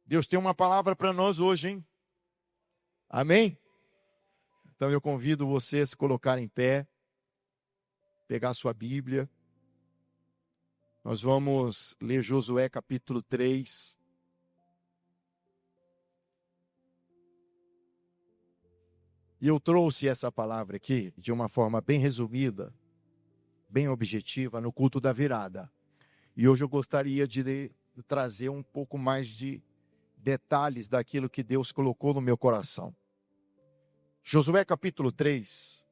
Deus tem uma palavra para nós hoje, hein? Amém? Então eu convido você a se colocar em pé, pegar a sua Bíblia. Nós vamos ler Josué capítulo 3. E eu trouxe essa palavra aqui de uma forma bem resumida, bem objetiva, no culto da virada. E hoje eu gostaria de trazer um pouco mais de detalhes daquilo que Deus colocou no meu coração. Josué capítulo 3,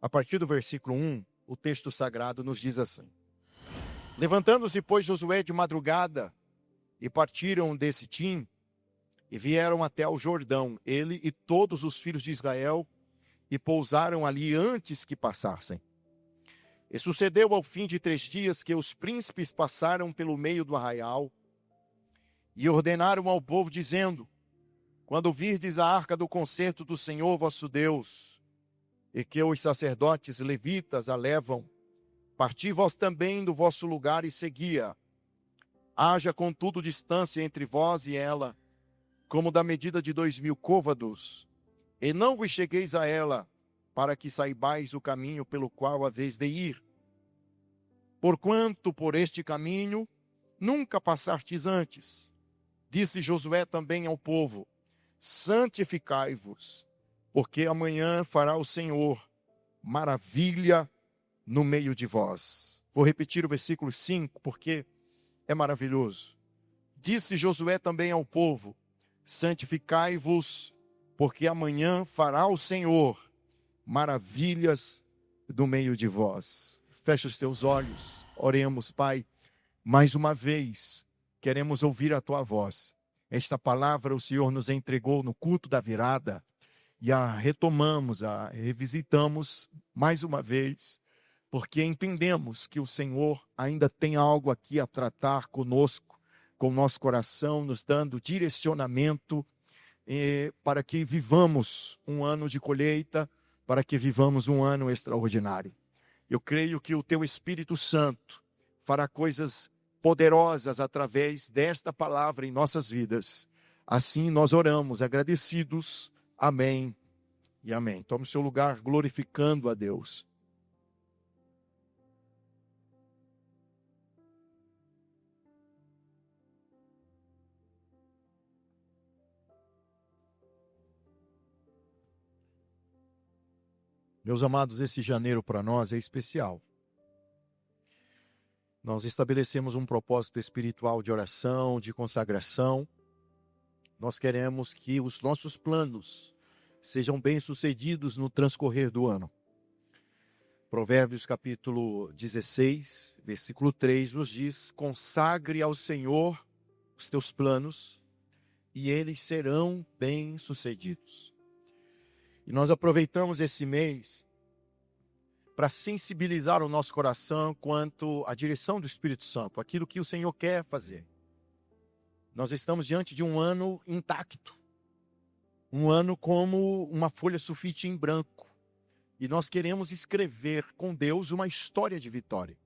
a partir do versículo 1, o texto sagrado nos diz assim: Levantando-se, pois, Josué de madrugada, e partiram de Sitim, e vieram até ao Jordão, ele e todos os filhos de Israel, e pousaram ali antes que passassem. E sucedeu ao fim de 3 dias que os príncipes passaram pelo meio do arraial, e ordenaram ao povo, dizendo: Quando virdes a arca do concerto do Senhor vosso Deus, e que os sacerdotes levitas a levam, parti vós também do vosso lugar e seguia. Haja, contudo, distância entre vós e ela, como da medida de 2000 côvados, e não vos chegueis a ela, para que saibais o caminho pelo qual haveis de ir. Porquanto por este caminho nunca passastes antes. Disse Josué também ao povo: Santificai-vos, porque amanhã fará o Senhor maravilha no meio de vós. Vou repetir o versículo 5, porque é maravilhoso. Disse Josué também ao povo: Santificai-vos, porque amanhã fará o Senhor maravilhas no meio de vós. Fecha os teus olhos, oremos, Pai. Mais uma vez, queremos ouvir a tua voz. Esta palavra o Senhor nos entregou no culto da virada, e a retomamos, a revisitamos mais uma vez, porque entendemos que o Senhor ainda tem algo aqui a tratar conosco, com o nosso coração, nos dando direcionamento para que vivamos um ano de colheita, para que vivamos um ano extraordinário. Eu creio que o teu Espírito Santo fará coisas poderosas através desta palavra em nossas vidas. Assim nós oramos, agradecidos. Amém e amém. Tome o seu lugar glorificando a Deus. Meus amados, esse janeiro para nós é especial. Nós estabelecemos um propósito espiritual de oração, de consagração. Nós queremos que os nossos planos sejam bem-sucedidos no transcorrer do ano. Provérbios capítulo 16, versículo 3 nos diz: Consagre ao Senhor os teus planos e eles serão bem-sucedidos. E nós aproveitamos esse mês para sensibilizar o nosso coração quanto à direção do Espírito Santo, aquilo que o Senhor quer fazer. Nós estamos diante de um ano intacto, um ano como uma folha sulfite em branco, e nós queremos escrever com Deus uma história de vitória.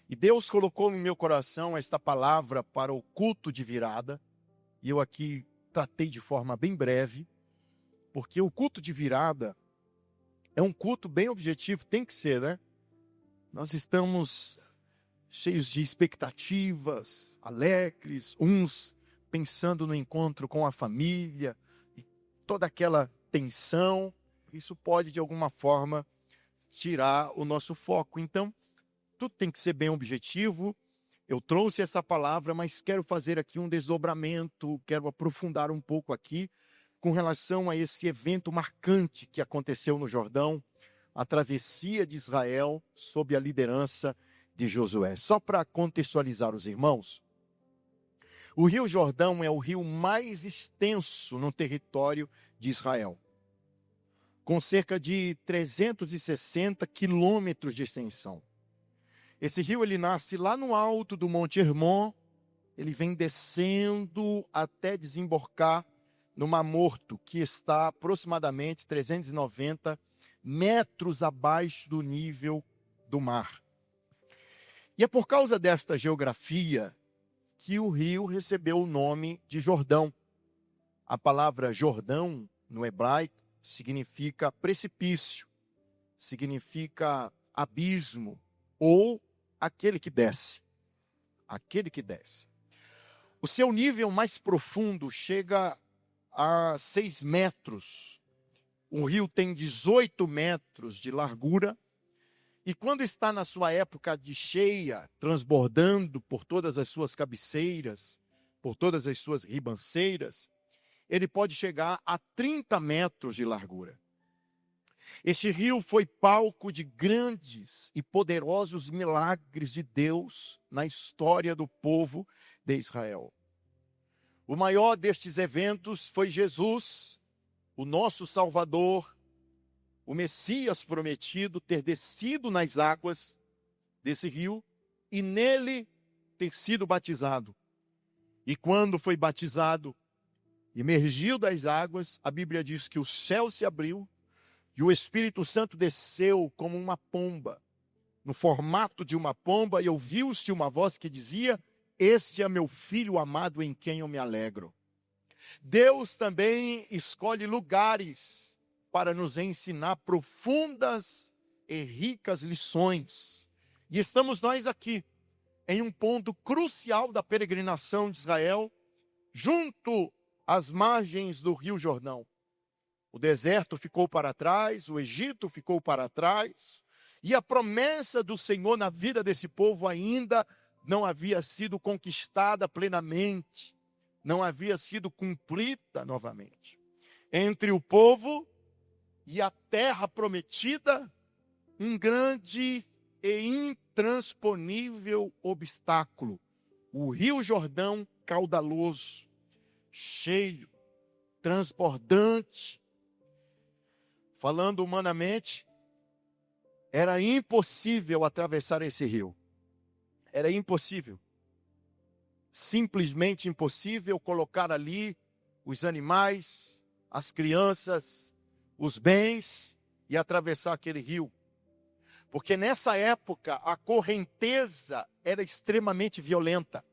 E Deus colocou no meu coração esta palavra para o culto de virada, e eu aqui tratei de forma bem breve, porque o culto de virada é um culto bem objetivo, tem que ser, né? Nós estamos cheios de expectativas, alegres, uns pensando no encontro com a família, e toda aquela tensão, isso pode de alguma forma tirar o nosso foco. Então, tudo tem que ser bem objetivo. Eu trouxe essa palavra, mas quero fazer aqui um desdobramento, quero aprofundar um pouco aqui, com relação a esse evento marcante que aconteceu no Jordão, a travessia de Israel sob a liderança de Josué. Só para contextualizar os irmãos, o Rio Jordão é o rio mais extenso no território de Israel, com cerca de 360 quilômetros de extensão. Esse rio ele nasce lá no alto do Monte Hermon, ele vem descendo até desembocar no Mar Morto, que está aproximadamente 390 metros abaixo do nível do mar. E é por causa desta geografia que o rio recebeu o nome de Jordão. A palavra Jordão, no hebraico, significa precipício, significa abismo, ou aquele que desce. Aquele que desce. O seu nível mais profundo chega a 6 metros. O rio tem 18 metros de largura. E quando está na sua época de cheia, transbordando por todas as suas cabeceiras, por todas as suas ribanceiras, ele pode chegar a 30 metros de largura. Este rio foi palco de grandes e poderosos milagres de Deus na história do povo de Israel. O maior destes eventos foi Jesus, o nosso Salvador, o Messias prometido, ter descido nas águas desse rio e nele ter sido batizado. E quando foi batizado, emergiu das águas, a Bíblia diz que o céu se abriu e o Espírito Santo desceu como uma pomba, no formato de uma pomba, e ouviu-se uma voz que dizia: "Este é meu filho amado em quem eu me alegro." Deus também escolhe lugares para nos ensinar profundas e ricas lições. E estamos nós aqui, em um ponto crucial da peregrinação de Israel, junto às margens do Rio Jordão. O deserto ficou para trás, o Egito ficou para trás, e a promessa do Senhor na vida desse povo ainda não havia sido conquistada plenamente, não havia sido cumprida novamente. Entre o povo e a terra prometida, um grande e intransponível obstáculo: o Rio Jordão caudaloso, cheio, transbordante. Falando humanamente, era impossível atravessar esse rio. Era impossível. Simplesmente impossível colocar ali os animais, as crianças, os bens e atravessar aquele rio. Porque nessa época a correnteza era extremamente violenta.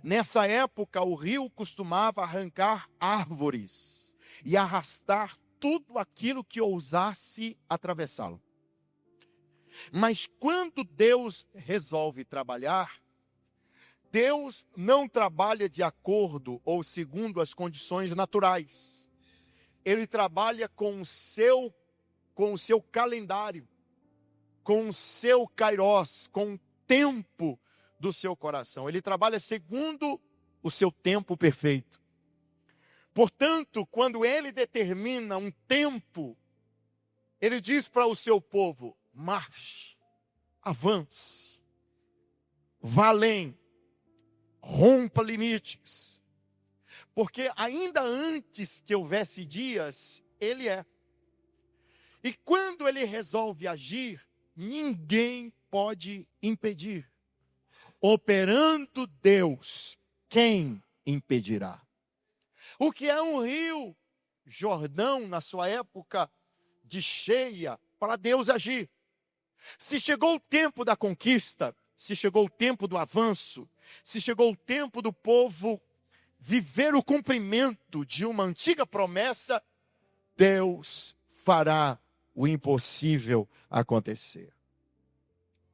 Nessa época o rio costumava arrancar árvores e arrastar tudo aquilo que ousasse atravessá-lo. Mas quando Deus resolve trabalhar, Deus não trabalha de acordo ou segundo as condições naturais. Ele trabalha com o seu calendário, com o seu kairos, com o tempo do seu coração. Ele trabalha segundo o seu tempo perfeito. Portanto, quando ele determina um tempo, ele diz para o seu povo: marche, avance, vá além, rompa limites. Porque ainda antes que houvesse dias, ele é. E quando ele resolve agir, ninguém pode impedir. Operando Deus, quem impedirá? O que é um rio Jordão na sua época de cheia para Deus agir? Se chegou o tempo da conquista, se chegou o tempo do avanço, se chegou o tempo do povo viver o cumprimento de uma antiga promessa, Deus fará o impossível acontecer.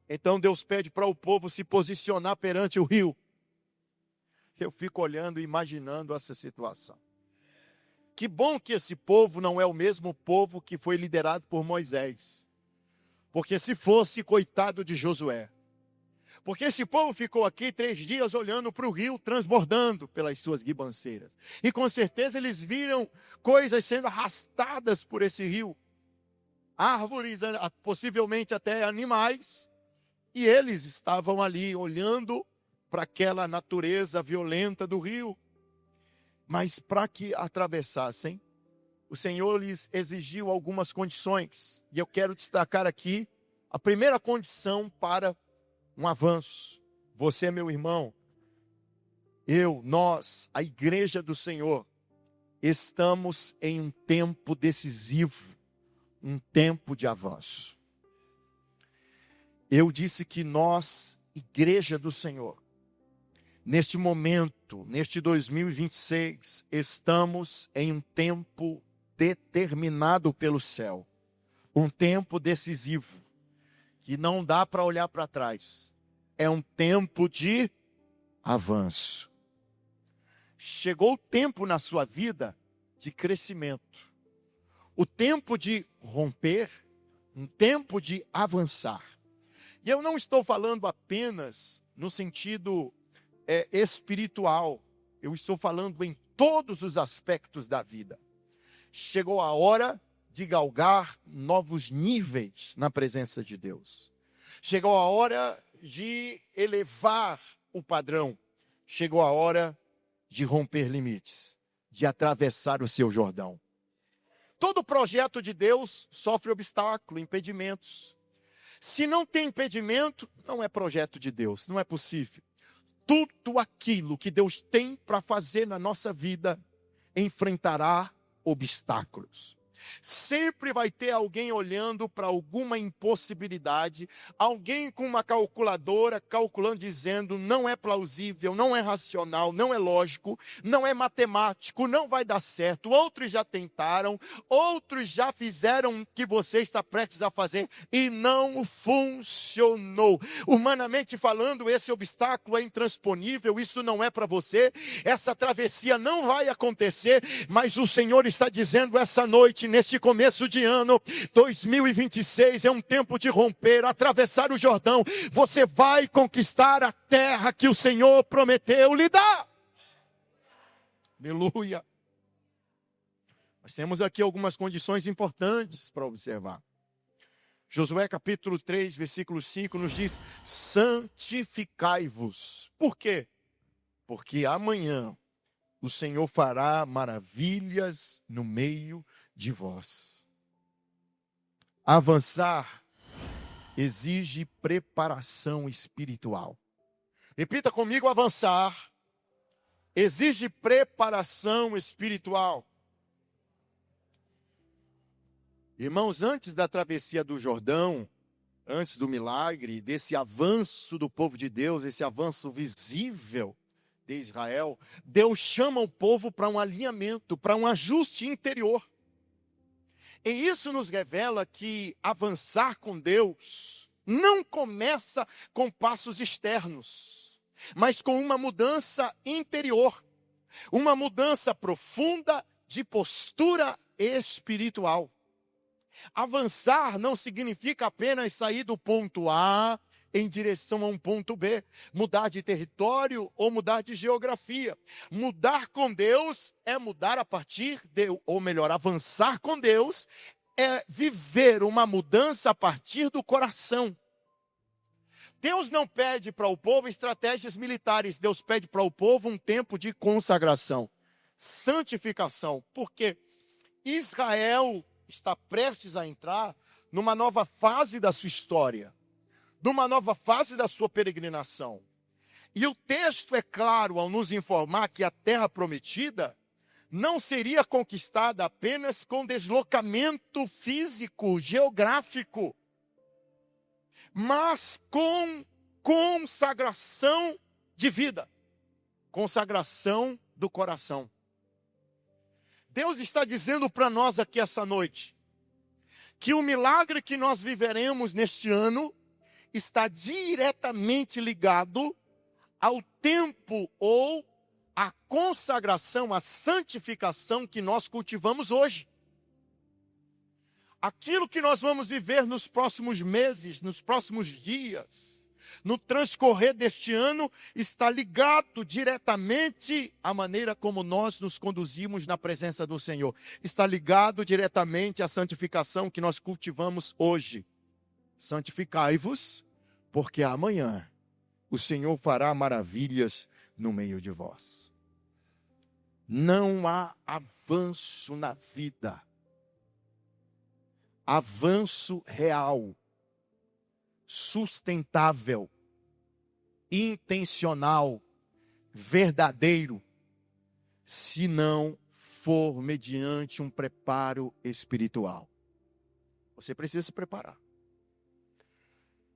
Então Deus pede para o povo se posicionar perante o rio. Eu fico olhando e imaginando essa situação. Que bom que esse povo não é o mesmo povo que foi liderado por Moisés. Porque se fosse, coitado de Josué. Porque esse povo ficou aqui 3 dias olhando para o rio transbordando pelas suas ribanceiras. E com certeza eles viram coisas sendo arrastadas por esse rio. Árvores, possivelmente até animais. E eles estavam ali olhando para aquela natureza violenta do rio. Mas para que atravessassem, o Senhor lhes exigiu algumas condições. E eu quero destacar aqui a primeira condição para um avanço. Você, meu irmão, nós, a igreja do Senhor, estamos em um tempo decisivo, um tempo de avanço. Eu disse que nós, igreja do Senhor, Neste momento, neste 2026, estamos em um tempo determinado pelo céu. Um tempo decisivo, que não dá para olhar para trás. É um tempo de avanço. Chegou o tempo na sua vida de crescimento. O tempo de romper, um tempo de avançar. E eu não estou falando apenas no sentido espiritual. Eu estou falando em todos os aspectos da vida. Chegou a hora de galgar novos níveis na presença de Deus. Chegou a hora de elevar o padrão. Chegou a hora de romper limites, de atravessar o seu Jordão. Todo projeto de Deus sofre obstáculo, impedimentos. Se não tem impedimento, não é projeto de Deus, não é possível. Tudo aquilo que Deus tem para fazer na nossa vida enfrentará obstáculos. Sempre vai ter alguém olhando para alguma impossibilidade, alguém com uma calculadora calculando, dizendo não é plausível, não é racional, não é lógico, não é matemático, não vai dar certo. Outros já tentaram, outros já fizeram o que você está prestes a fazer e não funcionou. Humanamente falando, esse obstáculo é intransponível, isso não é para você, essa travessia não vai acontecer, mas o Senhor está dizendo essa noite, neste começo de ano, 2026 é um tempo de romper, atravessar o Jordão. Você vai conquistar a terra que o Senhor prometeu lhe dar. Aleluia. Nós temos aqui algumas condições importantes para observar. Josué capítulo 3, versículo 5 nos diz: santificai-vos. Por quê? Porque amanhã o Senhor fará maravilhas no meio de vós. Avançar exige preparação espiritual. Repita comigo: avançar exige preparação espiritual. Irmãos, antes da travessia do Jordão, antes do milagre, desse avanço do povo de Deus, esse avanço visível de Israel, Deus chama o povo para um alinhamento, para um ajuste interior. E isso nos revela que avançar com Deus não começa com passos externos, mas com uma mudança interior, uma mudança profunda de postura espiritual. Avançar não significa apenas sair do ponto A em direção a um ponto B, mudar de território ou mudar de geografia. Mudar com Deus é mudar a partir de, ou melhor, avançar com Deus é viver uma mudança a partir do coração. Deus não pede para o povo estratégias militares, Deus pede para o povo um tempo de consagração, santificação, porque Israel está prestes a entrar numa nova fase da sua história, numa nova fase da sua peregrinação. E o texto é claro ao nos informar que a terra prometida não seria conquistada apenas com deslocamento físico, geográfico, mas com consagração de vida, consagração do coração. Deus está dizendo para nós aqui essa noite, que o milagre que nós viveremos neste ano está diretamente ligado ao tempo ou à consagração, à santificação que nós cultivamos hoje. Aquilo que nós vamos viver nos próximos meses, nos próximos dias, no transcorrer deste ano, está ligado diretamente à maneira como nós nos conduzimos na presença do Senhor. Está ligado diretamente à santificação que nós cultivamos hoje. Santificai-vos, porque amanhã o Senhor fará maravilhas no meio de vós. Não há avanço na vida. Avanço real, sustentável, intencional, verdadeiro, se não for mediante um preparo espiritual. Você precisa se preparar.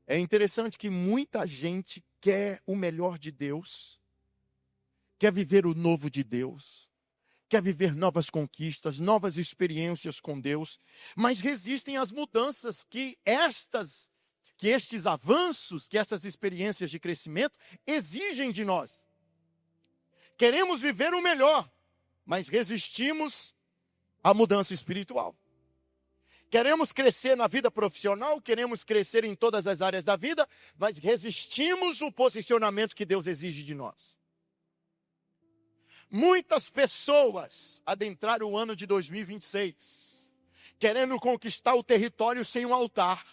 É interessante que muita gente quer o melhor de Deus, quer viver o novo de Deus, quer viver novas conquistas, novas experiências com Deus, mas resistem às mudanças que estes avanços, que essas experiências de crescimento exigem de nós. Queremos viver o melhor, mas resistimos à mudança espiritual. Queremos crescer na vida profissional, queremos crescer em todas as áreas da vida, mas resistimos o posicionamento que Deus exige de nós. Muitas pessoas adentraram o ano de 2026, querendo conquistar o território sem um altar,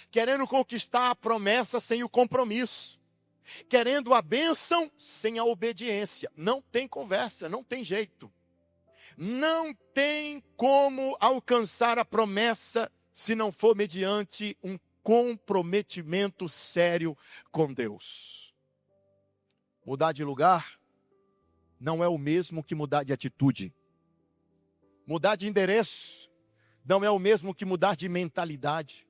querendo conquistar a promessa sem o compromisso, querendo a bênção sem a obediência. Não tem conversa, não tem jeito. Não tem como alcançar a promessa se não for mediante um comprometimento sério com Deus. Mudar de lugar não é o mesmo que mudar de atitude. Mudar de endereço não é o mesmo que mudar de mentalidade.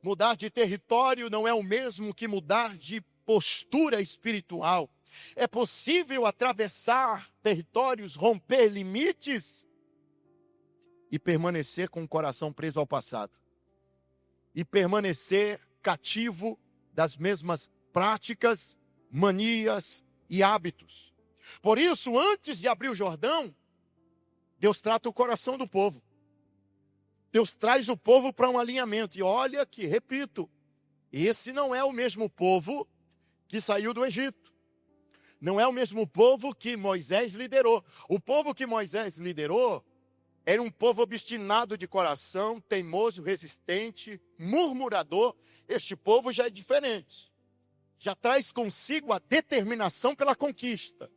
Mudar de território não é o mesmo que mudar de postura espiritual. É possível atravessar territórios, romper limites e permanecer com o coração preso ao passado. E permanecer cativo das mesmas práticas, manias e hábitos. Por isso, antes de abrir o Jordão, Deus trata o coração do povo. Deus traz o povo para um alinhamento. E olha que, repito, esse não é o mesmo povo que saiu do Egito. Não é o mesmo povo que Moisés liderou. O povo que Moisés liderou era um povo obstinado de coração, teimoso, resistente, murmurador. Este povo já é diferente. Já traz consigo a determinação pela conquista.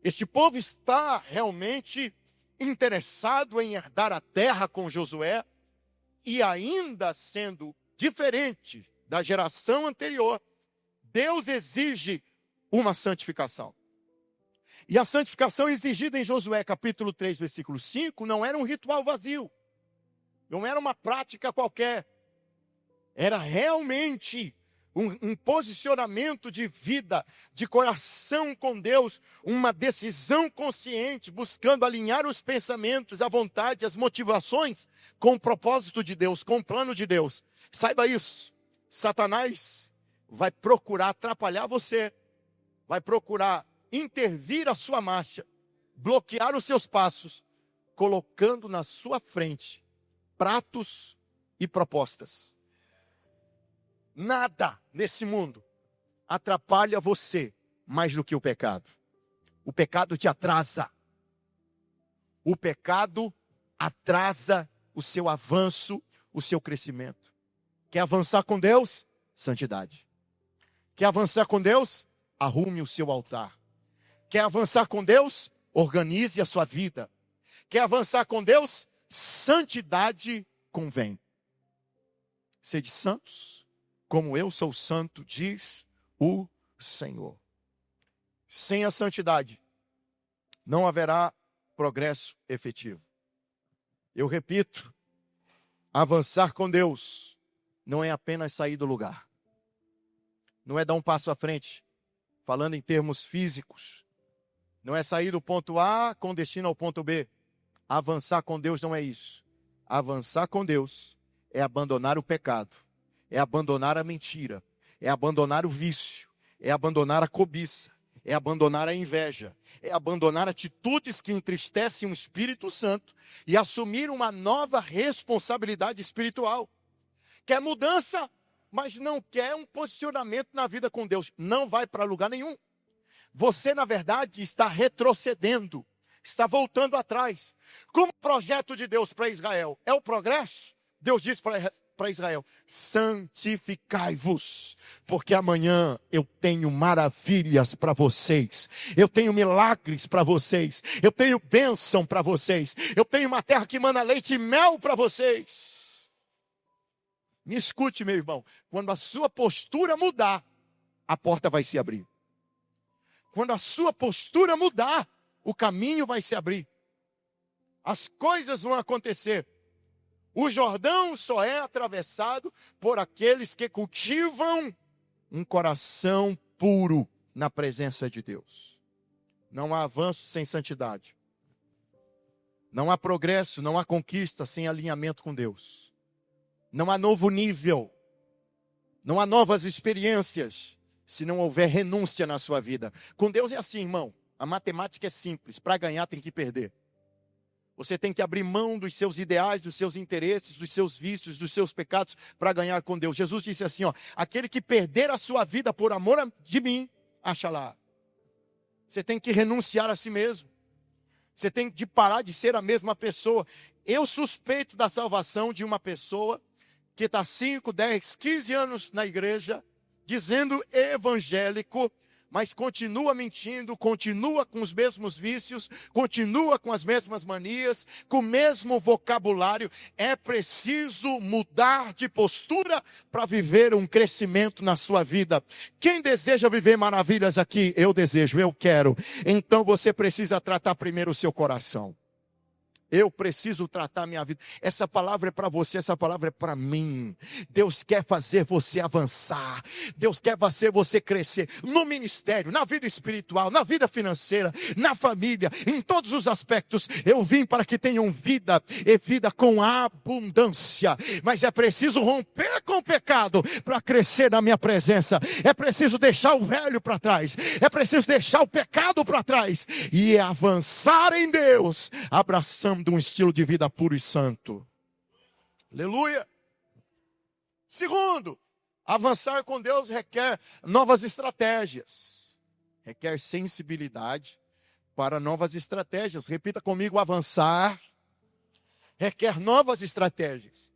Este povo está realmente interessado em herdar a terra com Josué e ainda sendo diferente da geração anterior, Deus exige uma santificação. E a santificação exigida em Josué capítulo 3, versículo 5, não era um ritual vazio. Não era uma prática qualquer. Era realmente um posicionamento de vida, de coração com Deus, uma decisão consciente, buscando alinhar os pensamentos, a vontade, as motivações com o propósito de Deus, com o plano de Deus. Saiba isso, Satanás vai procurar atrapalhar você, vai procurar intervir a sua marcha, bloquear os seus passos, colocando na sua frente pratos e propostas. Nada nesse mundo atrapalha você mais do que o pecado. O pecado te atrasa. O pecado atrasa o seu avanço, o seu crescimento. Quer avançar com Deus? Santidade. Quer avançar com Deus? Arrume o seu altar. Quer avançar com Deus? Organize a sua vida. Quer avançar com Deus? Santidade convém. Sede santos, como eu sou santo, diz o Senhor. Sem a santidade, não haverá progresso efetivo. Eu repito, avançar com Deus não é apenas sair do lugar. Não é dar um passo à frente, falando em termos físicos. Não é sair do ponto A com destino ao ponto B. Avançar com Deus não é isso. Avançar com Deus é abandonar o pecado, é abandonar a mentira, é abandonar o vício, é abandonar a cobiça, é abandonar a inveja, é abandonar atitudes que entristecem o Espírito Santo e assumir uma nova responsabilidade espiritual. Quer mudança, mas não quer um posicionamento na vida com Deus. Não vai para lugar nenhum. Você, na verdade, está retrocedendo, está voltando atrás. Como o projeto de Deus para Israel é o progresso, Deus diz para Israel: santificai-vos, porque amanhã eu tenho maravilhas para vocês, eu tenho milagres para vocês, eu tenho bênção para vocês, eu tenho uma terra que mana leite e mel para vocês. Me escute, meu irmão, quando a sua postura mudar, a porta vai se abrir. Quando a sua postura mudar, o caminho vai se abrir. As coisas vão acontecer. O Jordão só é atravessado por aqueles que cultivam um coração puro na presença de Deus. Não há avanço sem santidade. Não há progresso, não há conquista sem alinhamento com Deus. Não há novo nível. Não há novas experiências se não houver renúncia na sua vida. Com Deus é assim, irmão. A matemática é simples. Para ganhar tem que perder. Você tem que abrir mão dos seus ideais, dos seus interesses, dos seus vícios, dos seus pecados para ganhar com Deus. Jesus disse assim, ó, aquele que perder a sua vida por amor de mim, acha lá. Você tem que renunciar a si mesmo. Você tem que parar de ser a mesma pessoa. Eu suspeito da salvação de uma pessoa que está 5, 10, 15 anos na igreja, dizendo evangélico, mas continua mentindo, continua com os mesmos vícios, continua com as mesmas manias, com o mesmo vocabulário. É preciso mudar de postura para viver um crescimento na sua vida. Quem deseja viver maravilhas aqui? Eu desejo, eu quero. Então você precisa tratar primeiro o seu coração. Eu preciso tratar a minha vida. Essa palavra é para você, essa palavra é para mim. Deus quer fazer você avançar. Deus quer fazer você crescer no ministério, na vida espiritual, na vida financeira, na família, em todos os aspectos. Eu vim para que tenham vida e vida com abundância. Mas é preciso romper com o pecado para crescer na minha presença. É preciso deixar o velho para trás. É preciso deixar o pecado para trás e avançar em Deus, abraçando de um estilo de vida puro e santo. Aleluia. Segundo, avançar com Deus requer novas estratégias. Requer sensibilidade para novas estratégias. Repita comigo, avançar requer novas estratégias.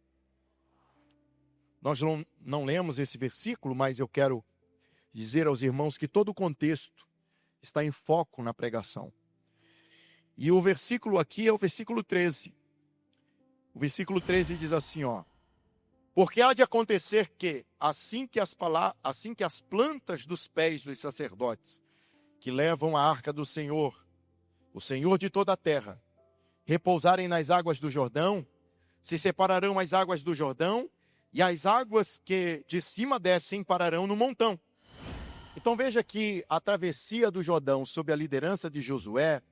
Nós não lemos esse versículo, mas eu quero dizer aos irmãos que todo o contexto está em foco na pregação. E o versículo aqui é o versículo 13. O versículo 13 diz assim, ó. Porque há de acontecer que, assim que as plantas dos pés dos sacerdotes, que levam a arca do Senhor, o Senhor de toda a terra, repousarem nas águas do Jordão, se separarão as águas do Jordão, e as águas que de cima descem pararão no montão. Então veja que a travessia do Jordão, sob a liderança de Josué,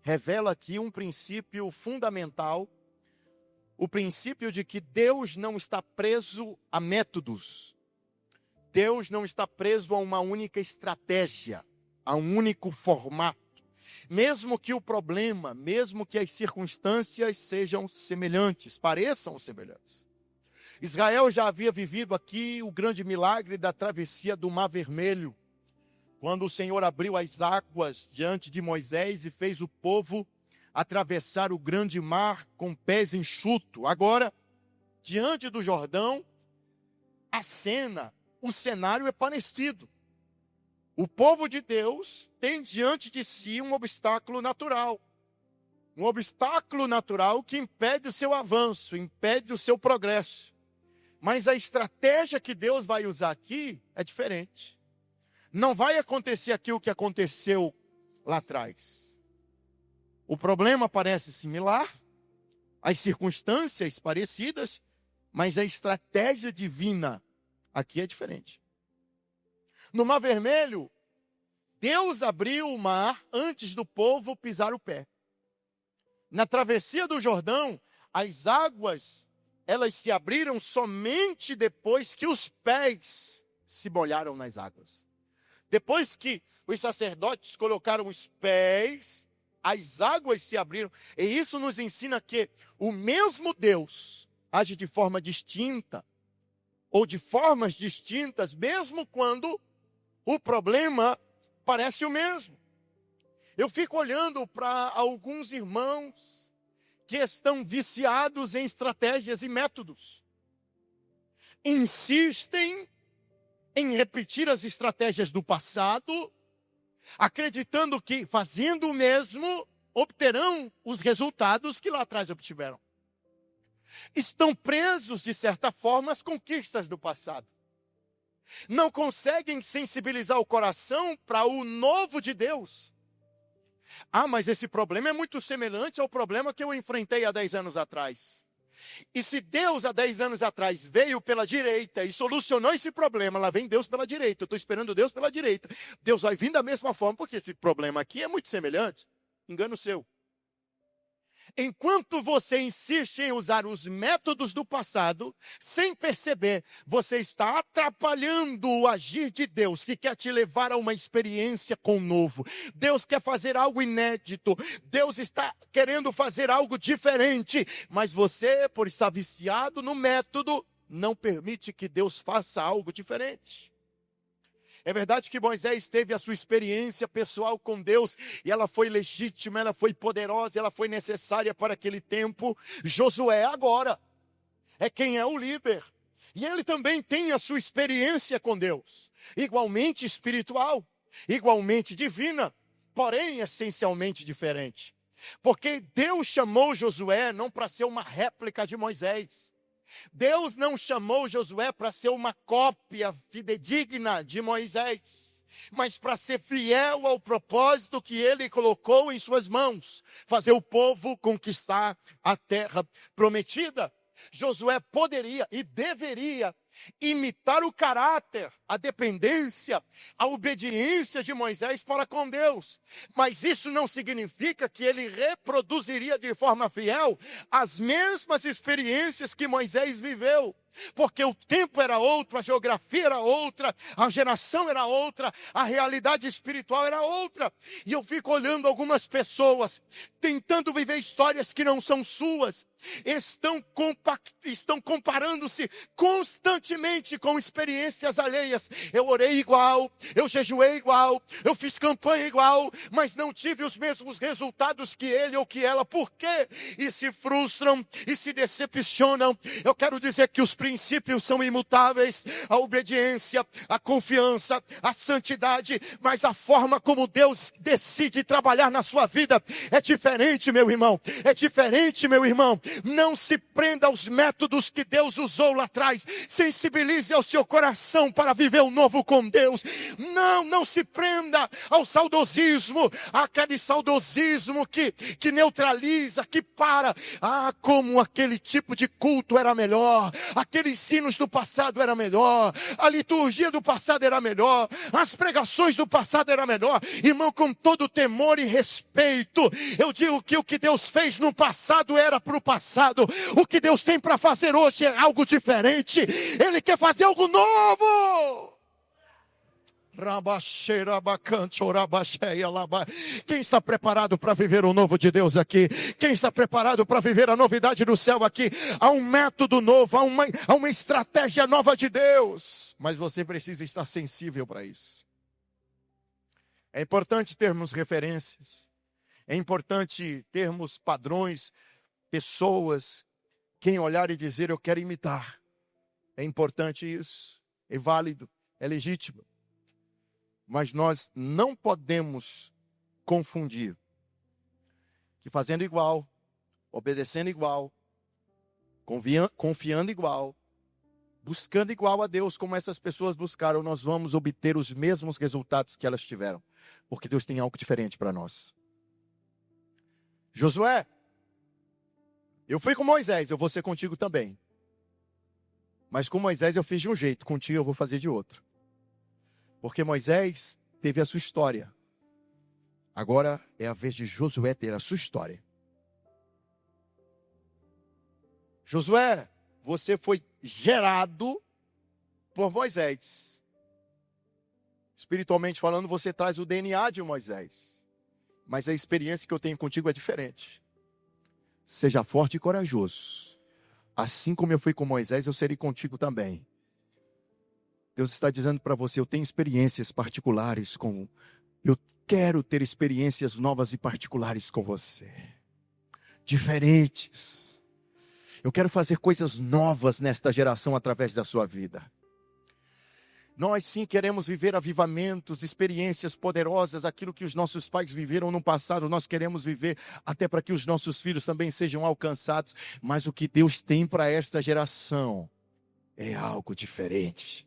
revela aqui um princípio fundamental, o princípio de que Deus não está preso a métodos. Deus não está preso a uma única estratégia, a um único formato. Mesmo que o problema, mesmo que as circunstâncias sejam semelhantes, pareçam semelhantes. Israel já havia vivido aqui o grande milagre da travessia do Mar Vermelho, quando o Senhor abriu as águas diante de Moisés e fez o povo atravessar o grande mar com pés enxutos. Agora, diante do Jordão, o cenário é parecido. O povo de Deus tem diante de si um obstáculo natural. Um obstáculo natural que impede o seu avanço, impede o seu progresso. Mas a estratégia que Deus vai usar aqui é diferente. Não vai acontecer aqui o que aconteceu lá atrás. O problema parece similar, as circunstâncias parecidas, mas a estratégia divina aqui é diferente. No Mar Vermelho, Deus abriu o mar antes do povo pisar o pé. Na travessia do Jordão, as águas, elas se abriram somente depois que os pés se molharam nas águas. Depois que os sacerdotes colocaram os pés, as águas se abriram. E isso nos ensina que o mesmo Deus age de forma distinta, ou de formas distintas, mesmo quando o problema parece o mesmo. Eu fico olhando para alguns irmãos que estão viciados em estratégias e métodos. Insistem em repetir as estratégias do passado, acreditando que, fazendo o mesmo, obterão os resultados que lá atrás obtiveram. Estão presos, de certa forma, às conquistas do passado. Não conseguem sensibilizar o coração para o novo de Deus. Ah, mas esse problema é muito semelhante ao problema que eu enfrentei há 10 anos atrás. E se Deus, há 10 anos atrás, veio pela direita e solucionou esse problema, lá vem Deus pela direita. Eu estou esperando Deus pela direita. Deus vai vir da mesma forma, porque esse problema aqui é muito semelhante. Engano seu. Enquanto você insiste em usar os métodos do passado, sem perceber, você está atrapalhando o agir de Deus, que quer te levar a uma experiência com o novo. Deus quer fazer algo inédito. Deus está querendo fazer algo diferente. Mas você, por estar viciado no método, não permite que Deus faça algo diferente. É verdade que Moisés teve a sua experiência pessoal com Deus, e ela foi legítima, ela foi poderosa, ela foi necessária para aquele tempo. Josué agora é quem é o líder, e ele também tem a sua experiência com Deus, igualmente espiritual, igualmente divina, porém essencialmente diferente. Porque Deus chamou Josué não para ser uma réplica de Moisés. Deus não chamou Josué para ser uma cópia fidedigna de Moisés, mas para ser fiel ao propósito que ele colocou em suas mãos, fazer o povo conquistar a terra prometida. Josué poderia e deveria imitar o caráter, a dependência, a obediência de Moisés para com Deus. Mas isso não significa que ele reproduziria de forma fiel as mesmas experiências que Moisés viveu. Porque o tempo era outro, a geografia era outra, a geração era outra, a realidade espiritual era outra. E eu fico olhando algumas pessoas tentando viver histórias que não são suas. Estão comparando-se constantemente com experiências alheias. Eu orei igual, eu jejuei igual, eu fiz campanha igual, mas não tive os mesmos resultados que ele ou que ela. Por quê? E se frustram e se decepcionam. Eu quero dizer que os princípios são imutáveis, a obediência, a confiança, a santidade, mas a forma como Deus decide trabalhar na sua vida é diferente, meu irmão. É diferente, meu irmão. Não se prenda aos métodos que Deus usou lá atrás. Sensibilize ao seu coração para viver o novo com Deus. Não se prenda ao saudosismo, aquele saudosismo que neutraliza, que para. Como aquele tipo de culto era melhor, aqueles sinos do passado era melhor, a liturgia do passado era melhor, as pregações do passado era melhor. Irmão, com todo temor e respeito, eu digo que o que Deus fez no passado era para o passado. O que Deus tem para fazer hoje é algo diferente. Ele quer fazer algo novo. Quem está preparado para viver o novo de Deus aqui? Quem está preparado para viver a novidade do céu aqui? Há um método novo, há uma estratégia nova de Deus. Mas você precisa estar sensível para isso. É importante termos referências. É importante termos padrões, pessoas, quem olhar e dizer eu quero imitar. É importante isso, é válido, é legítimo. Mas nós não podemos confundir que fazendo igual, obedecendo igual, confiando igual, buscando igual a Deus como essas pessoas buscaram, nós vamos obter os mesmos resultados que elas tiveram. Porque Deus tem algo diferente para nós. Josué, eu fui com Moisés, eu vou ser contigo também. Mas com Moisés eu fiz de um jeito, contigo eu vou fazer de outro. Porque Moisés teve a sua história. Agora é a vez de Josué ter a sua história. Josué, você foi gerado por Moisés. Espiritualmente falando, você traz o DNA de Moisés. Mas a experiência que eu tenho contigo é diferente. Seja forte e corajoso. Assim como eu fui com Moisés, eu serei contigo também. Deus está dizendo para você, eu tenho experiências particulares com... Eu quero ter experiências novas e particulares com você. Diferentes. Eu quero fazer coisas novas nesta geração através da sua vida. Nós sim queremos viver avivamentos, experiências poderosas, aquilo que os nossos pais viveram no passado, nós queremos viver até para que os nossos filhos também sejam alcançados. Mas o que Deus tem para esta geração é algo diferente.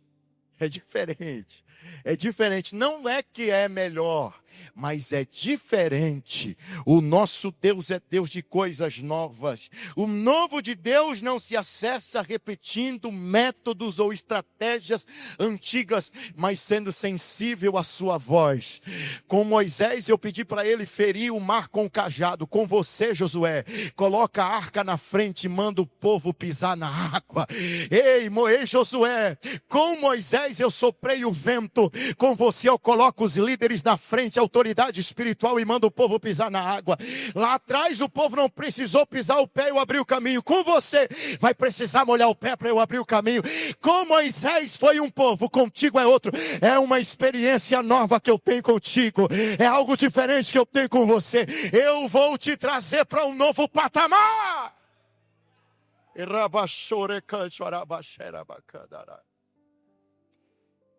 É diferente. É diferente. Não é que é melhor, mas é diferente. O nosso Deus é Deus de coisas novas. O novo de Deus não se acessa repetindo métodos ou estratégias antigas, mas sendo sensível à sua voz. Com Moisés eu pedi para ele ferir o mar com o cajado. Com você, Josué, coloca a arca na frente e manda o povo pisar na água. Ei, Josué, com Moisés eu soprei o vento. Com você eu coloco os líderes na frente, a autoridade espiritual, e mando o povo pisar na água. Lá atrás o povo não precisou pisar o pé e eu abri o caminho. Com você vai precisar molhar o pé para eu abrir o caminho. Com Moisés foi um povo, contigo é outro. É uma experiência nova que eu tenho contigo. É algo diferente que eu tenho com você. Eu vou te trazer para um novo patamar.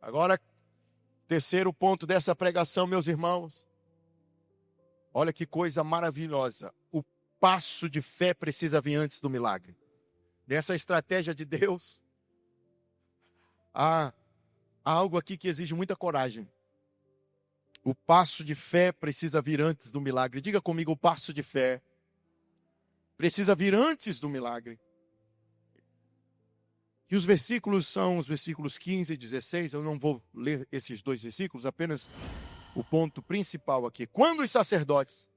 Agora, terceiro ponto dessa pregação, meus irmãos. Olha que coisa maravilhosa. O passo de fé precisa vir antes do milagre. Nessa estratégia de Deus, há algo aqui que exige muita coragem. O passo de fé precisa vir antes do milagre. Diga comigo, o passo de fé precisa vir antes do milagre. E os versículos são os versículos 15 e 16. Eu não vou ler esses dois versículos, apenas o ponto principal aqui. Quando os sacerdotes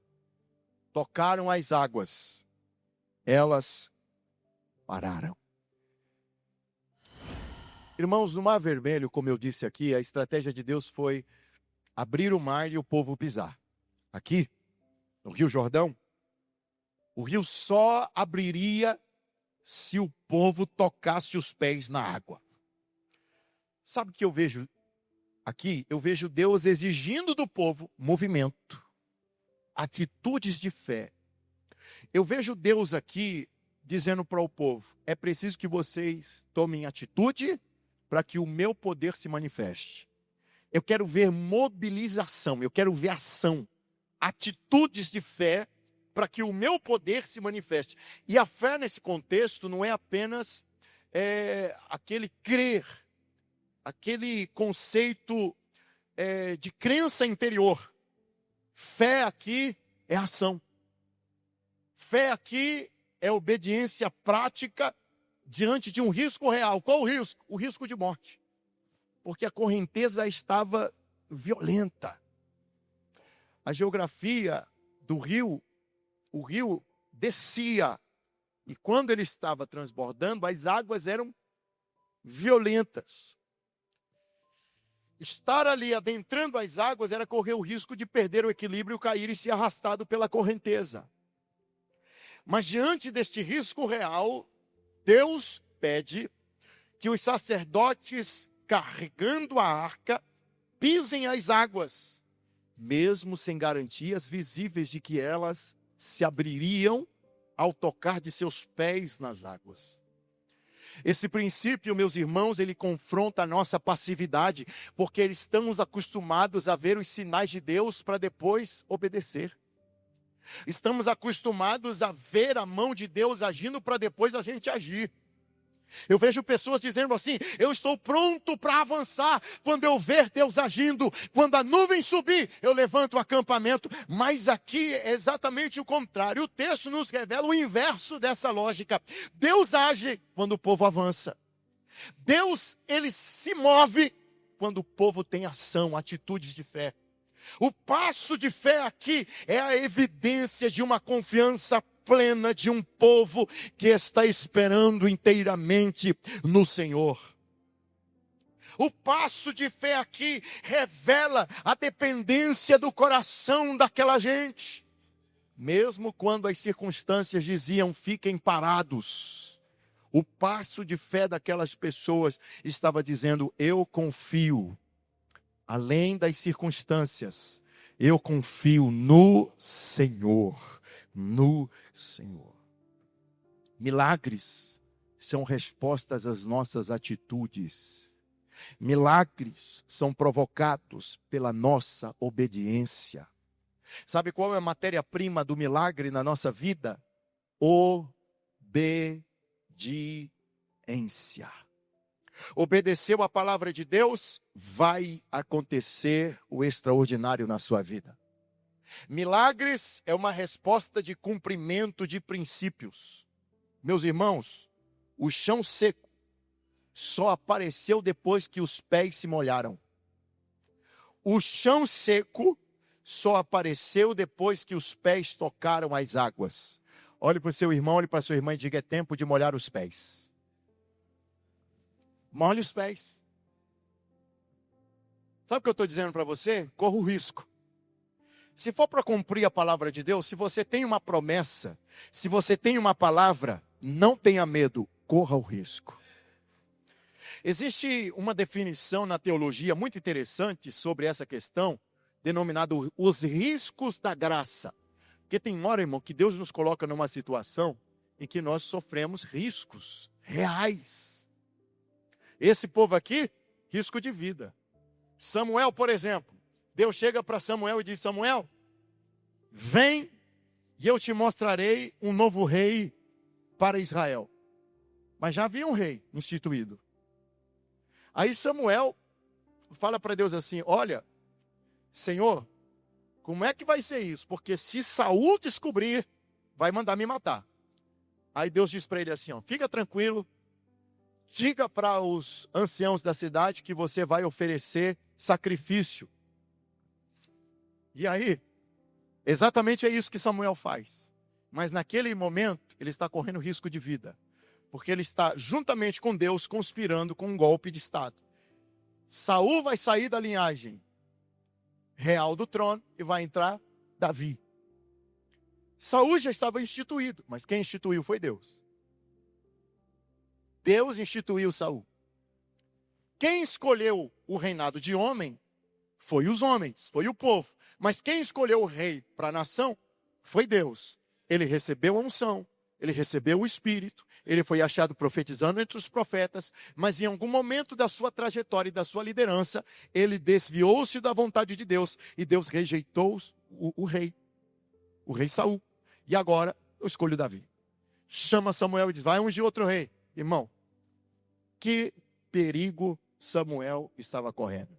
tocaram as águas, elas pararam. Irmãos, no Mar Vermelho, como eu disse aqui, a estratégia de Deus foi abrir o mar e o povo pisar. Aqui, no Rio Jordão, o rio só abriria se o povo tocasse os pés na água. Sabe o que eu vejo aqui? Eu vejo Deus exigindo do povo movimento, atitudes de fé. Eu vejo Deus aqui dizendo para o povo: é preciso que vocês tomem atitude para que o meu poder se manifeste. Eu quero ver mobilização, eu quero ver ação, atitudes de fé, para que o meu poder se manifeste. E a fé nesse contexto não é apenas aquele crer, aquele conceito de crença interior. Fé aqui é ação. Fé aqui é obediência prática diante de um risco real. Qual o risco? O risco de morte. Porque a correnteza estava violenta. A geografia do rio, o rio descia, e quando ele estava transbordando, as águas eram violentas. Estar ali adentrando as águas era correr o risco de perder o equilíbrio, cair e ser arrastado pela correnteza. Mas diante deste risco real, Deus pede que os sacerdotes, carregando a arca, pisem as águas, mesmo sem garantias visíveis de que elas se abririam ao tocar de seus pés nas águas. Esse princípio, meus irmãos, ele confronta a nossa passividade, porque estamos acostumados a ver os sinais de Deus para depois obedecer. Estamos acostumados a ver a mão de Deus agindo para depois a gente agir. Eu vejo pessoas dizendo assim: eu estou pronto para avançar quando eu ver Deus agindo. Quando a nuvem subir, eu levanto o acampamento. Mas aqui é exatamente o contrário. O texto nos revela o inverso dessa lógica. Deus age quando o povo avança. Deus, ele se move quando o povo tem ação, atitudes de fé. O passo de fé aqui é a evidência de uma confiança plena de um povo que está esperando inteiramente no Senhor. O passo de fé aqui revela a dependência do coração daquela gente. Mesmo quando as circunstâncias diziam: fiquem parados, o passo de fé daquelas pessoas estava dizendo: eu confio. Além das circunstâncias, eu confio no Senhor. No Senhor. Milagres são respostas às nossas atitudes. Milagres são provocados pela nossa obediência. Sabe qual é a matéria-prima do milagre na nossa vida? Obediência. obedeceu a palavra de Deus, vai acontecer o extraordinário na sua vida. Milagres é uma resposta de cumprimento de princípios. Meus irmãos, o chão seco só apareceu depois que os pés se molharam. O chão seco só apareceu depois que os pés tocaram as águas. Olhe para o seu irmão, olhe para a sua irmã e diga: é tempo de molhar os pés. Molhe os pés. Sabe o que eu estou dizendo para você? Corra o risco. Se for para cumprir a palavra de Deus, se você tem uma promessa, se você tem uma palavra, não tenha medo, corra o risco. Existe uma definição na teologia muito interessante sobre essa questão, denominada os riscos da graça. Porque tem hora, irmão, que Deus nos coloca numa situação em que nós sofremos riscos reais. Esse povo aqui, risco de vida. Samuel, por exemplo, Deus chega para Samuel e diz: Samuel, vem e eu te mostrarei um novo rei para Israel. Mas já havia um rei instituído. Aí Samuel fala para Deus assim: olha, Senhor, como é que vai ser isso? Porque se Saul descobrir, vai mandar me matar. Aí Deus diz para ele assim: ó, fica tranquilo, diga para os anciãos da cidade que você vai oferecer sacrifício. E aí, exatamente é isso que Samuel faz. Mas naquele momento, ele está correndo risco de vida. Porque ele está juntamente com Deus conspirando com um golpe de Estado. Saul vai sair da linhagem real do trono e vai entrar Davi. Saul já estava instituído, mas quem instituiu foi Deus. Deus instituiu Saul. Quem escolheu o reinado de homem foi os homens, foi o povo. Mas quem escolheu o rei para a nação foi Deus. Ele recebeu a unção, ele recebeu o Espírito, ele foi achado profetizando entre os profetas, mas em algum momento da sua trajetória e da sua liderança, ele desviou-se da vontade de Deus e Deus rejeitou o rei Saul. E agora eu escolho Davi. Chama Samuel e diz: vai ungir outro rei. Irmão, que perigo Samuel estava correndo.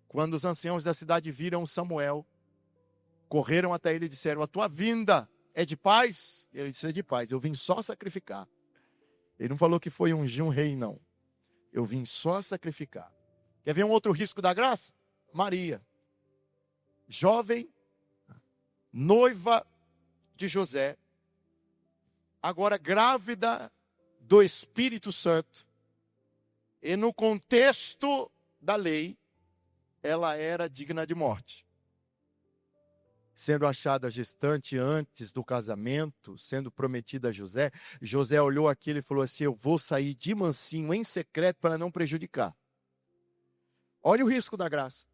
Quando os anciãos da cidade viram Samuel, correram até ele e disseram: a tua vinda é de paz? Ele disse: é de paz, eu vim só sacrificar. Ele não falou que foi ungir um rei, não. Eu vim só sacrificar. Quer ver um outro risco da graça? Maria, jovem, noiva de José, agora grávida do Espírito Santo. E no contexto da lei, ela era digna de morte. Sendo achada gestante antes do casamento, sendo prometida a José, José olhou aquilo e falou assim: eu vou sair de mansinho, em secreto, para não prejudicar. Olha o risco da graça.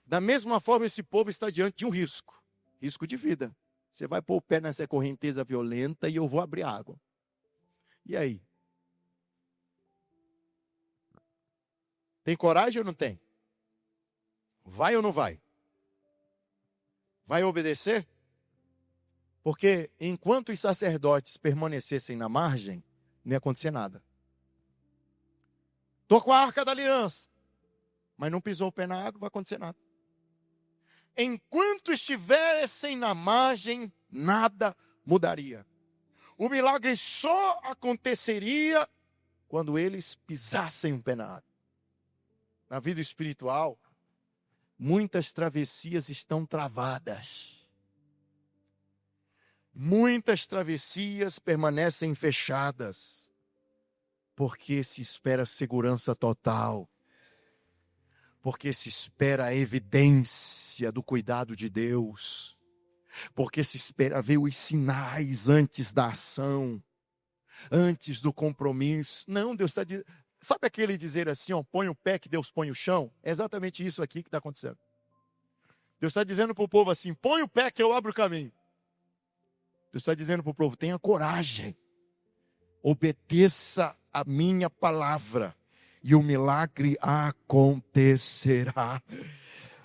Da mesma forma, esse povo está diante de um risco. Risco de vida. Você vai pôr o pé nessa correnteza violenta e eu vou abrir água. E aí? Tem coragem ou não tem? Vai ou não vai? Vai obedecer? Porque enquanto os sacerdotes permanecessem na margem, não ia acontecer nada. Estou com a arca da aliança, mas não pisou o pé na água, não vai acontecer nada. Enquanto estivessem na margem, nada mudaria. O milagre só aconteceria quando eles pisassem o pé na água. Na vida espiritual, muitas travessias estão travadas. Muitas travessias permanecem fechadas, porque se espera segurança total, porque se espera a evidência do cuidado de Deus, porque se espera ver os sinais antes da ação, antes do compromisso. Não, Deus está dizendo... Sabe aquele dizer assim, ó, põe o pé que Deus põe o chão? É exatamente isso aqui que está acontecendo. Deus está dizendo para o povo assim: põe o pé que eu abro o caminho. Deus está dizendo para o povo: tenha coragem, obedeça a minha palavra e o milagre acontecerá.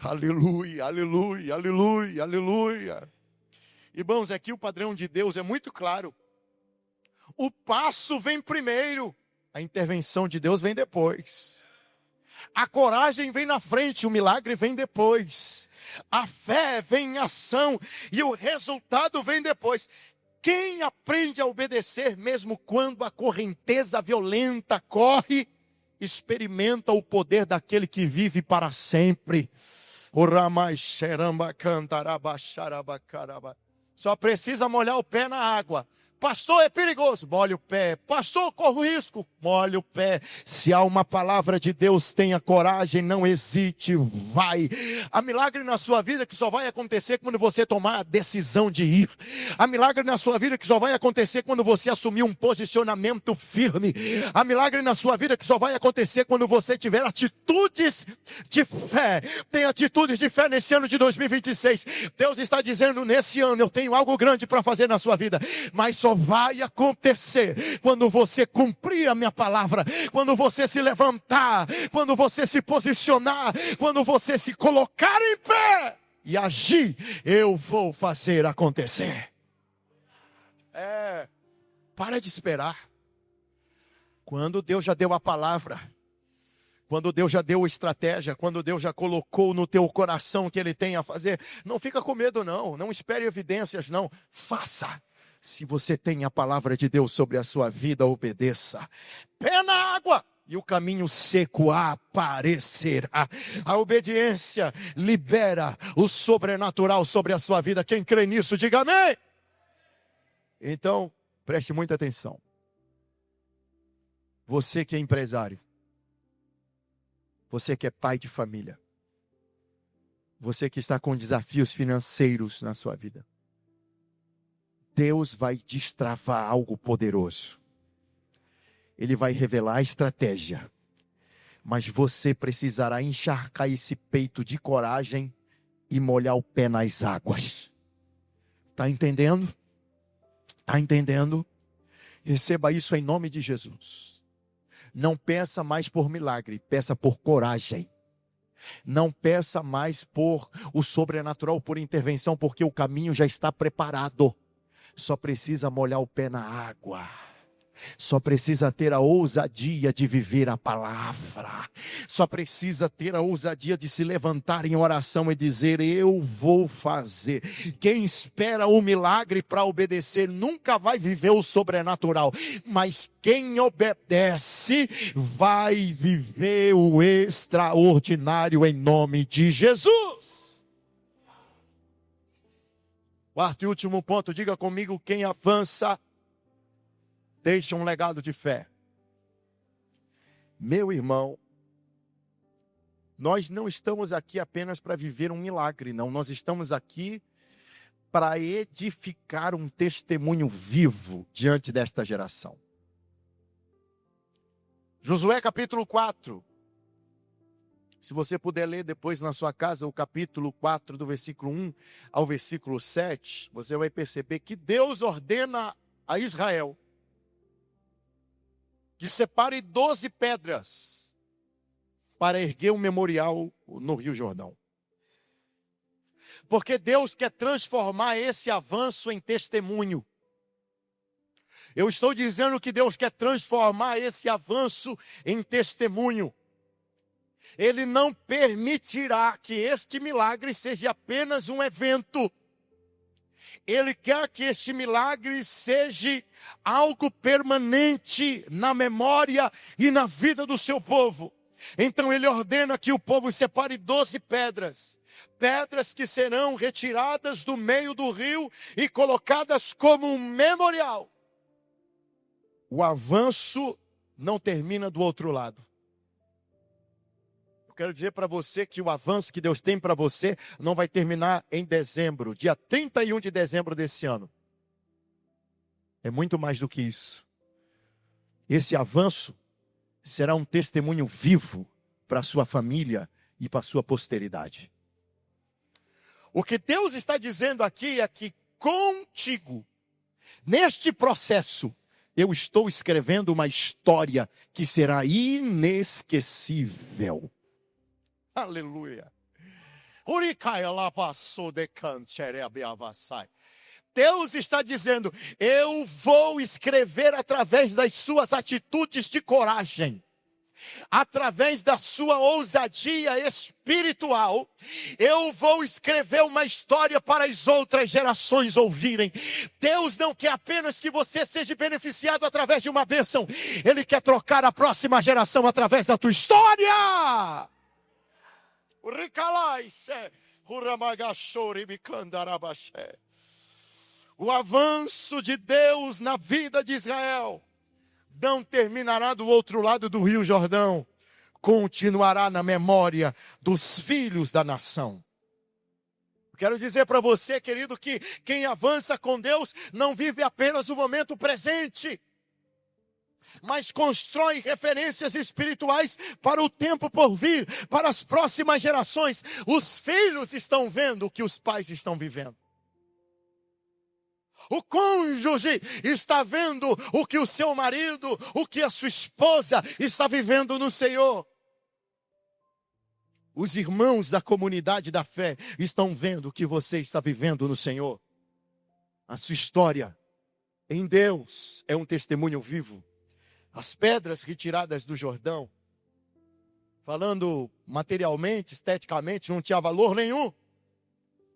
Aleluia, aleluia, aleluia, aleluia. Irmãos, aqui o padrão de Deus é muito claro. O passo vem primeiro. A intervenção de Deus vem depois. A coragem vem na frente, o milagre vem depois. A fé vem em ação e o resultado vem depois. Quem aprende a obedecer mesmo quando a correnteza violenta corre, experimenta o poder daquele que vive para sempre. Só precisa molhar o pé na água. Pastor, é perigoso, molhe o pé. Pastor, corro risco, molhe o pé. Se há uma palavra de Deus, tenha coragem, não hesite, vai. Há milagre na sua vida que só vai acontecer quando você tomar a decisão de ir. Há milagre na sua vida que só vai acontecer quando você assumir um posicionamento firme. Há milagre na sua vida que só vai acontecer quando você tiver atitudes de fé. Tem atitudes de fé nesse ano de 2026. Deus está dizendo, nesse ano eu tenho algo grande para fazer na sua vida, mas só vai acontecer quando você cumprir a minha palavra, quando você se levantar, quando você se posicionar, quando você se colocar em pé e agir. Eu vou fazer acontecer. Para de esperar. Quando Deus já deu a palavra, quando Deus já deu a estratégia, quando Deus já colocou no teu coração o que Ele tem a fazer, não fica com medo não espere evidências não, faça. Se você tem a palavra de Deus sobre a sua vida, obedeça. Pé na água e o caminho seco aparecerá. A obediência libera o sobrenatural sobre a sua vida. Quem crê nisso, diga amém. Então, preste muita atenção. Você que é empresário, você que é pai de família, você que está com desafios financeiros na sua vida, Deus vai destravar algo poderoso. Ele vai revelar a estratégia. Mas você precisará encharcar esse peito de coragem e molhar o pé nas águas. Está entendendo? Está entendendo? Receba isso em nome de Jesus. Não peça mais por milagre, peça por coragem. Não peça mais por o sobrenatural, por intervenção, porque o caminho já está preparado. Só precisa molhar o pé na água. Só precisa ter a ousadia de viver a palavra. Só precisa ter a ousadia de se levantar em oração e dizer, eu vou fazer. Quem espera o milagre para obedecer nunca vai viver o sobrenatural. Mas quem obedece vai viver o extraordinário em nome de Jesus. Quarto e último ponto, diga comigo, quem avança, deixa um legado de fé. Meu irmão, nós não estamos aqui apenas para viver um milagre, não. Nós estamos aqui para edificar um testemunho vivo diante desta geração. Josué capítulo 4. Se você puder ler depois na sua casa o capítulo 4, do versículo 1 ao versículo 7, você vai perceber que Deus ordena a Israel que separe 12 pedras para erguer um memorial no Rio Jordão. Porque Deus quer transformar esse avanço em testemunho. Eu estou dizendo que Deus quer transformar esse avanço em testemunho. Ele não permitirá que este milagre seja apenas um evento. Ele quer que este milagre seja algo permanente na memória e na vida do seu povo. Então ele ordena que o povo separe 12 pedras. Pedras que serão retiradas do meio do rio e colocadas como um memorial. O avanço não termina do outro lado. Quero dizer para você que o avanço que Deus tem para você não vai terminar em dezembro, dia 31 de dezembro desse ano. É muito mais do que isso. Esse avanço será um testemunho vivo para a sua família e para a sua posteridade. O que Deus está dizendo aqui é que contigo, neste processo, eu estou escrevendo uma história que será inesquecível. Aleluia. Deus está dizendo: eu vou escrever através das suas atitudes de coragem, através da sua ousadia espiritual, eu vou escrever uma história para as outras gerações ouvirem. Deus não quer apenas que você seja beneficiado através de uma bênção, Ele quer trocar a próxima geração através da tua história. O avanço de Deus na vida de Israel não terminará do outro lado do Rio Jordão, continuará na memória dos filhos da nação. Quero dizer para você, querido, que quem avança com Deus não vive apenas o momento presente, mas constrói referências espirituais para o tempo por vir, para as próximas gerações. Os filhos estão vendo o que os pais estão vivendo. O cônjuge está vendo o que o seu marido, o que a sua esposa está vivendo no Senhor. Os irmãos da comunidade da fé estão vendo o que você está vivendo no Senhor. A sua história em Deus é um testemunho vivo. As pedras retiradas do Jordão, falando materialmente, esteticamente, não tinha valor nenhum.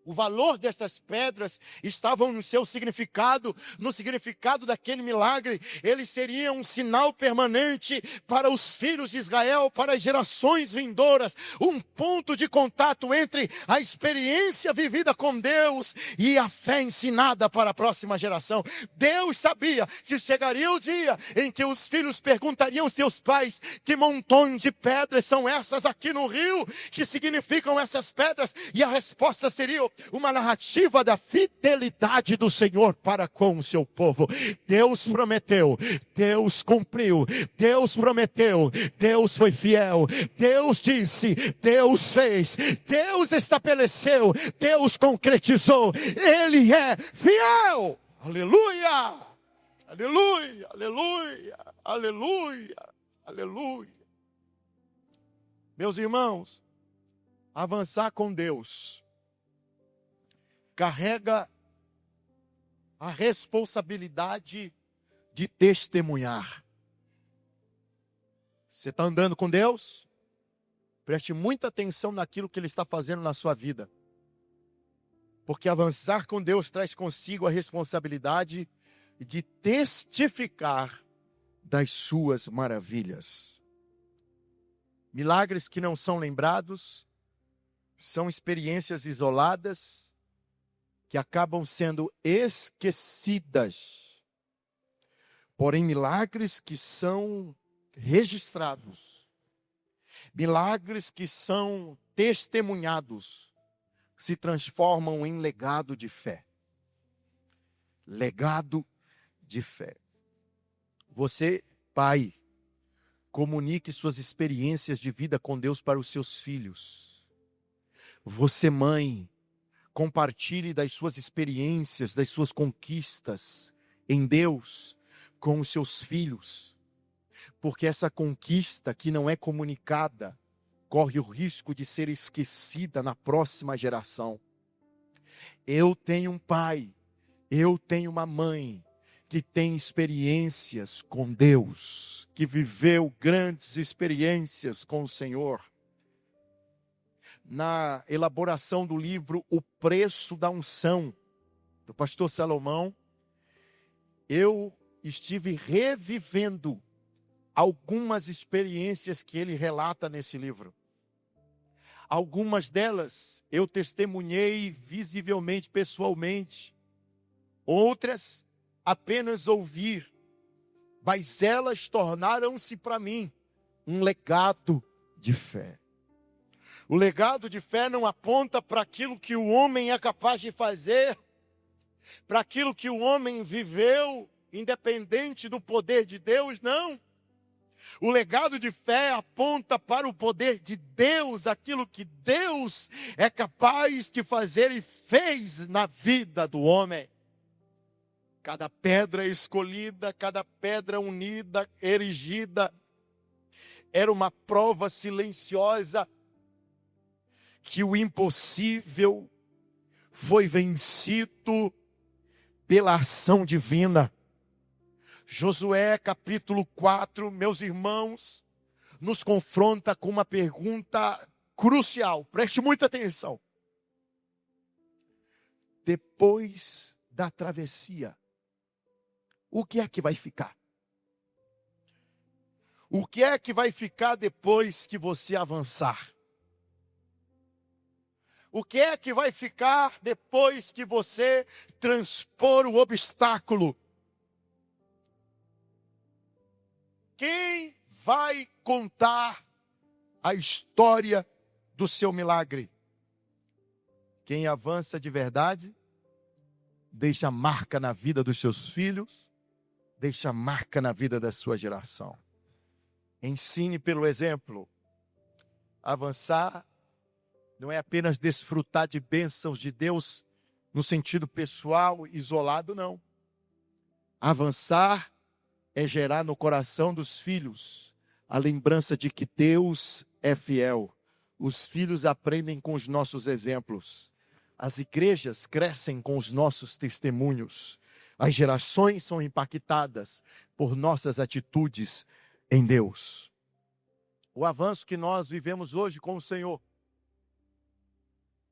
O valor dessas pedras estavam no seu significado, no significado daquele milagre. Ele seria um sinal permanente para os filhos de Israel, para as gerações vindouras. Um ponto de contato entre a experiência vivida com Deus e a fé ensinada para a próxima geração. Deus sabia que chegaria o dia em que os filhos perguntariam aos seus pais: que montões de pedras são essas aqui no rio? Que significam essas pedras? E a resposta seria uma narrativa da fidelidade do Senhor para com o seu povo. Deus prometeu, Deus cumpriu, Deus prometeu, Deus foi fiel, Deus disse, Deus fez, Deus estabeleceu, Deus concretizou, Ele é fiel. Aleluia, aleluia, aleluia, aleluia, aleluia. Meus irmãos, avançar com Deus carrega a responsabilidade de testemunhar. Você está andando com Deus? Preste muita atenção naquilo que Ele está fazendo na sua vida. Porque avançar com Deus traz consigo a responsabilidade de testificar das suas maravilhas. Milagres que não são lembrados, são experiências isoladas, que acabam sendo esquecidas. Porém, milagres que são registrados, milagres que são testemunhados, se transformam em legado de fé. Legado de fé. Você, pai, comunique suas experiências de vida com Deus para os seus filhos. Você, mãe, compartilhe das suas experiências, das suas conquistas em Deus com os seus filhos. Porque essa conquista que não é comunicada corre o risco de ser esquecida na próxima geração. Eu tenho um pai, eu tenho uma mãe que tem experiências com Deus, que viveu grandes experiências com o Senhor. Na elaboração do livro O Preço da Unção, do pastor Salomão, eu estive revivendo algumas experiências que ele relata nesse livro. Algumas delas eu testemunhei visivelmente, pessoalmente. Outras apenas ouvir. Mas elas tornaram-se para mim um legado de fé. O legado de fé não aponta para aquilo que o homem é capaz de fazer, para aquilo que o homem viveu, independente do poder de Deus, não. O legado de fé aponta para o poder de Deus, aquilo que Deus é capaz de fazer e fez na vida do homem. Cada pedra escolhida, cada pedra unida, erigida, era uma prova silenciosa que o impossível foi vencido pela ação divina. Josué capítulo 4, meus irmãos, nos confronta com uma pergunta crucial. Preste muita atenção. Depois da travessia, o que é que vai ficar? O que é que vai ficar depois que você avançar? O que é que vai ficar depois que você transpor o obstáculo? Quem vai contar a história do seu milagre? Quem avança de verdade, deixa marca na vida dos seus filhos, deixa marca na vida da sua geração. Ensine pelo exemplo. Avançar não é apenas desfrutar de bênçãos de Deus no sentido pessoal, isolado, não. Avançar é gerar no coração dos filhos a lembrança de que Deus é fiel. Os filhos aprendem com os nossos exemplos. As igrejas crescem com os nossos testemunhos. As gerações são impactadas por nossas atitudes em Deus. O avanço que nós vivemos hoje com o Senhor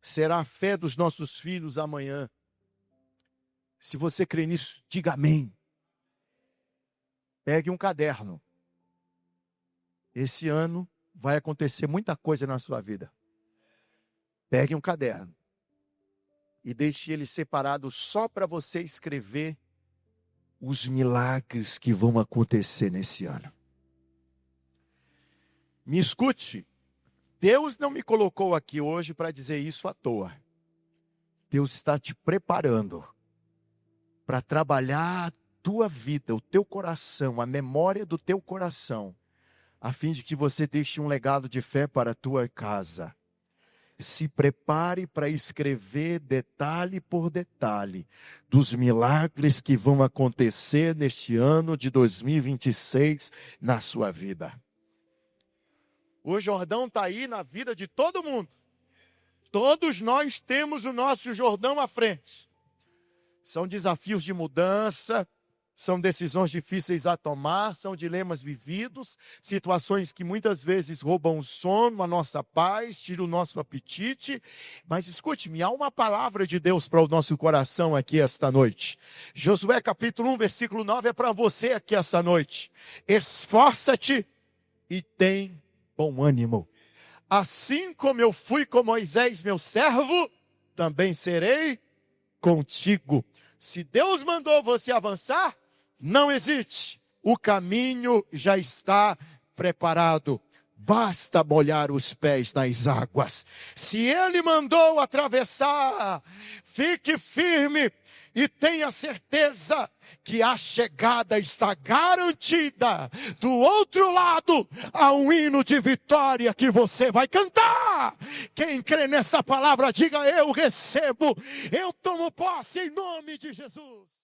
será a fé dos nossos filhos amanhã. Se você crê nisso, diga amém. Pegue um caderno. Esse ano vai acontecer muita coisa na sua vida. Pegue um caderno e deixe ele separado só para você escrever os milagres que vão acontecer nesse ano. Me escute, Deus não me colocou aqui hoje para dizer isso à toa. Deus está te preparando para trabalhar a tua vida, o teu coração, a memória do teu coração, a fim de que você deixe um legado de fé para a tua casa. Se prepare para escrever detalhe por detalhe dos milagres que vão acontecer neste ano de 2026 na sua vida. O Jordão está aí na vida de todo mundo. Todos nós temos o nosso Jordão à frente. São desafios de mudança, são decisões difíceis a tomar, são dilemas vividos, situações que muitas vezes roubam o sono, a nossa paz, tiram o nosso apetite. Mas escute-me, há uma palavra de Deus para o nosso coração aqui esta noite. Josué capítulo 1, versículo 9 é para você aqui esta noite. Esforça-te e tem bom ânimo. Assim como eu fui com Moisés, meu servo, também serei contigo. Se Deus mandou você avançar, não hesite. O caminho já está preparado. Basta molhar os pés nas águas. Se Ele mandou atravessar, fique firme e tenha certeza que a chegada está garantida. Do outro lado, há um hino de vitória que você vai cantar. Quem crê nessa palavra, diga: eu recebo, eu tomo posse em nome de Jesus.